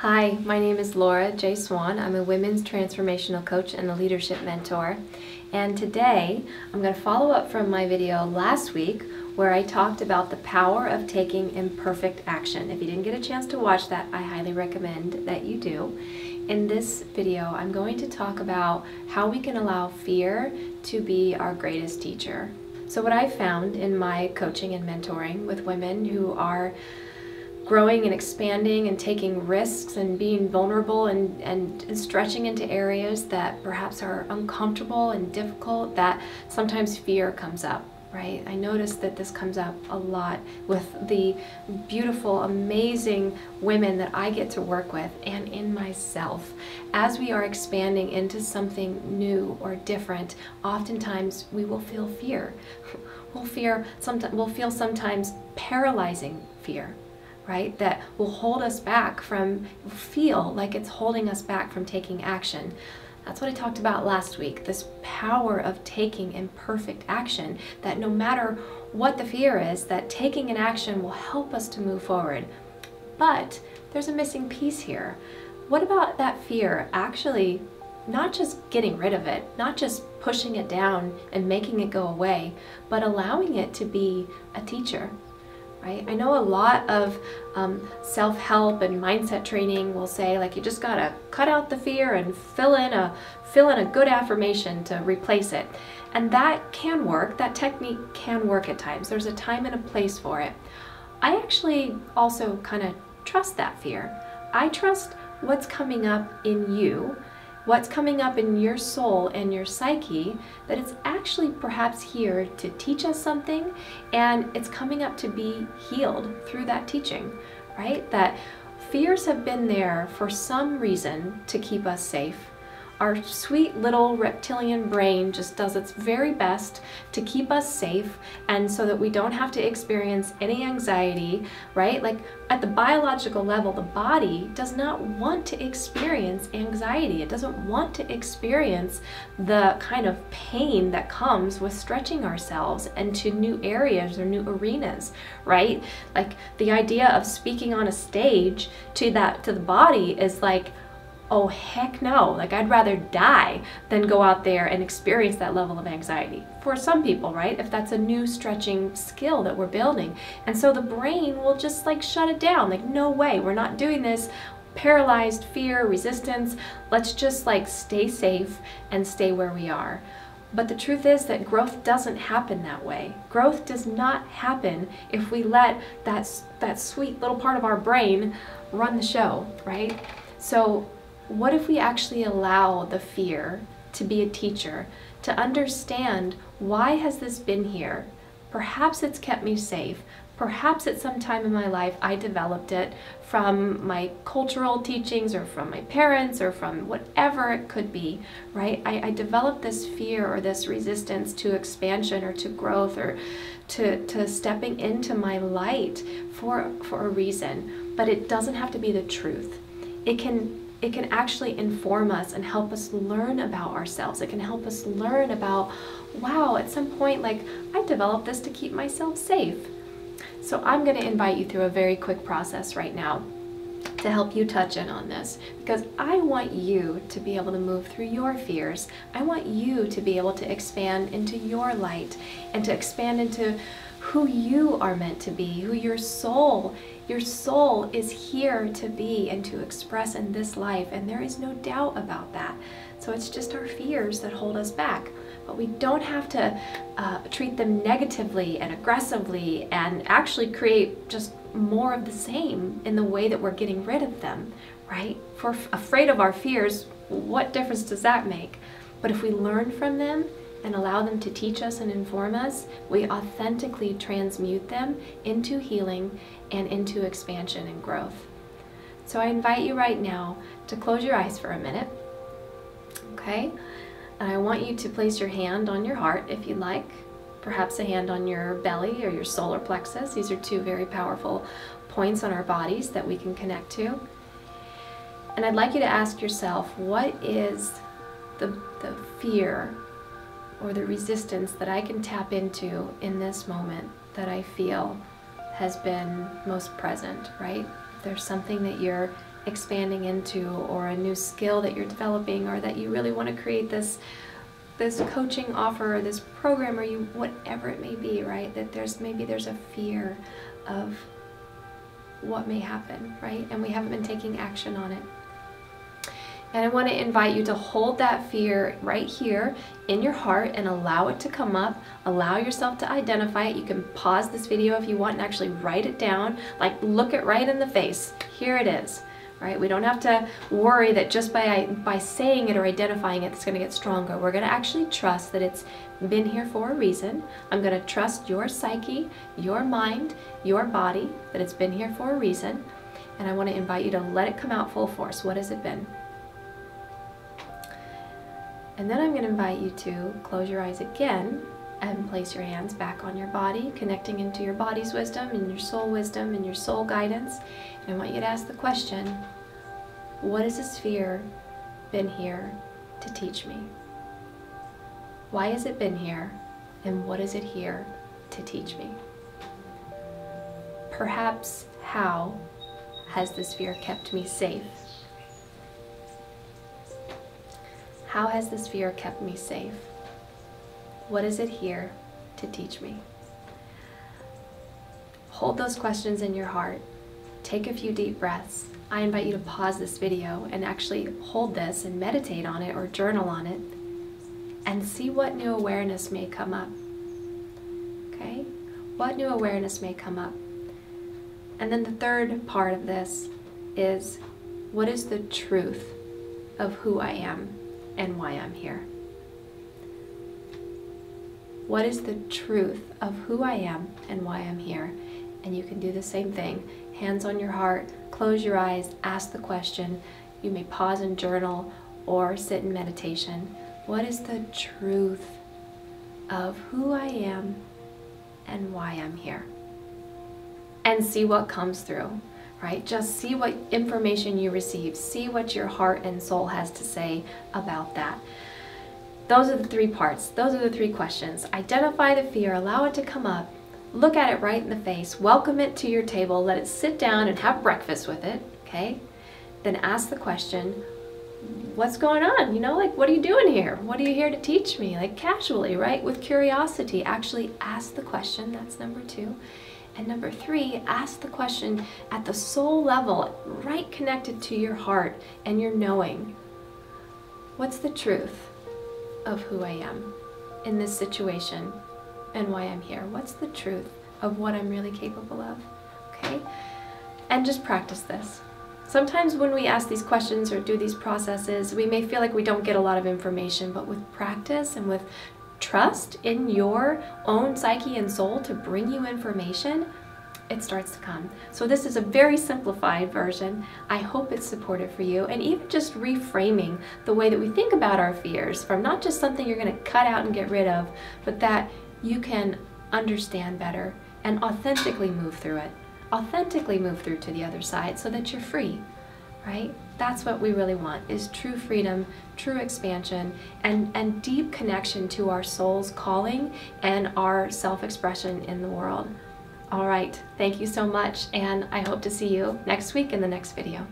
Hi, my name is Laura J. Swan. I'm a women's transformational coach and a leadership mentor. And today I'm going to follow up from my video last week where I talked about the power of taking imperfect action. If you didn't get a chance to watch that, I highly recommend that you do. In this video, I'm going to talk about how we can allow fear to be our greatest teacher. So what I found in my coaching and mentoring with women who are growing and expanding and taking risks and being vulnerable and stretching into areas that perhaps are uncomfortable and difficult, that sometimes fear comes up, right? I notice that this comes up a lot with the beautiful, amazing women that I get to work with and in myself. As we are expanding into something new or different, oftentimes we will feel fear. We'll feel sometimes paralyzing fear, right? That will hold us back feel like it's holding us back from taking action. That's what I talked about last week, this power of taking imperfect action, that no matter what the fear is, that taking an action will help us to move forward. But there's a missing piece here. What about that fear actually not just getting rid of it, not just pushing it down and making it go away, but allowing it to be a teacher? Right? I know a lot of self-help and mindset training will say, like, you just gotta cut out the fear and fill in a good affirmation to replace it. And that can work. That technique can work at times. There's a time and a place for it. I actually also kind of trust that fear. I trust what's coming up in you, what's coming up in your soul and your psyche, that it's actually perhaps here to teach us something, and it's coming up to be healed through that teaching, right? That fears have been there for some reason to keep us safe. Our sweet little reptilian brain just does its very best to keep us safe, and so that we don't have to experience any anxiety, right? Like at the biological level, the body does not want to experience anxiety. It doesn't want to experience the kind of pain that comes with stretching ourselves into new areas or new arenas, right? Like the idea of speaking on a stage to the body is like, oh heck no, like I'd rather die than go out there and experience that level of anxiety. For some people, right? If that's a new stretching skill that we're building. And so the brain will just like shut it down. Like, no way, we're not doing this. Paralyzed fear, resistance. Let's just like stay safe and stay where we are. But the truth is that growth doesn't happen that way. Growth does not happen if we let that sweet little part of our brain run the show, right? So what if we actually allow the fear to be a teacher, to understand, why has this been here? Perhaps it's kept me safe. Perhaps at some time in my life I developed it from my cultural teachings or from my parents or from whatever it could be, right? I developed this fear or this resistance to expansion or to growth or to stepping into my light for a reason. But it doesn't have to be the truth. It can actually inform us and help us learn about ourselves. It can help us learn about, wow, at some point, like, I developed this to keep myself safe. So I'm going to invite you through a very quick process right now to help you touch in on this, because I want you to be able to move through your fears. I want you to be able to expand into your light and to expand into who you are meant to be, who your soul is here to be and to express in this life, and there is no doubt about that. So it's just our fears that hold us back, but we don't have to treat them negatively and aggressively and actually create just more of the same in the way that we're getting rid of them, right? If we're afraid of our fears, what difference does that make? But if we learn from them and allow them to teach us and inform us, we authentically transmute them into healing and into expansion and growth. So I invite you right now to close your eyes for a minute, okay? And I want you to place your hand on your heart if you'd like, perhaps a hand on your belly or your solar plexus. These are two very powerful points on our bodies that we can connect to. And I'd like you to ask yourself, what is the fear or the resistance that I can tap into in this moment that I feel has been most present, right? If there's something that you're expanding into, or a new skill that you're developing, or that you really want to create this coaching offer, or this program, or whatever it may be, right? That maybe there's a fear of what may happen, right? And we haven't been taking action on it. And I want to invite you to hold that fear right here in your heart and allow it to come up. Allow yourself to identify it. You can pause this video if you want and actually write it down. Like, look it right in the face. Here it is, right? We don't have to worry that just by saying it or identifying it, it's going to get stronger. We're going to actually trust that it's been here for a reason. I'm going to trust your psyche, your mind, your body, that it's been here for a reason. And I want to invite you to let it come out full force. What has it been? And then I'm going to invite you to close your eyes again and place your hands back on your body, connecting into your body's wisdom and your soul guidance. And I want you to ask the question, what has this fear been here to teach me? Why has it been here? And what is it here to teach me? Perhaps, how has this fear kept me safe? How has this fear kept me safe? What is it here to teach me? Hold those questions in your heart. Take a few deep breaths. I invite you to pause this video and actually hold this and meditate on it or journal on it and see what new awareness may come up. Okay? What new awareness may come up? And then the third part of this is, what is the truth of who I am and why I'm here? What is the truth of who I am and why I'm here? And you can do the same thing. Hands on your heart, close your eyes, ask the question. You may pause and journal or sit in meditation. What is the truth of who I am and why I'm here? And see what comes through, right? Just see what information you receive. See what your heart and soul has to say about that. Those are the three parts. Those are the three questions. Identify the fear, allow it to come up, look at it right in the face, welcome it to your table, let it sit down and have breakfast with it, okay? Then ask the question, what's going on? You know, like, what are you doing here? What are you here to teach me? Like, casually, right? With curiosity, actually ask the question. That's number 2. And number 3, ask the question at the soul level, right connected to your heart and your knowing. What's the truth of who I am in this situation and why I'm here? What's the truth of what I'm really capable of? Okay? And just practice this. Sometimes when we ask these questions or do these processes, we may feel like we don't get a lot of information, but with practice and with trust in your own psyche and soul to bring you information, it starts to come. So this is a very simplified version. I hope it's supportive for you, and even just reframing the way that we think about our fears from not just something you're going to cut out and get rid of, but that you can understand better and authentically move through it. Authentically move through to the other side so that you're free, right? That's what we really want, is true freedom, true expansion, and deep connection to our soul's calling and our self-expression in the world. All right, thank you so much, and I hope to see you next week in the next video.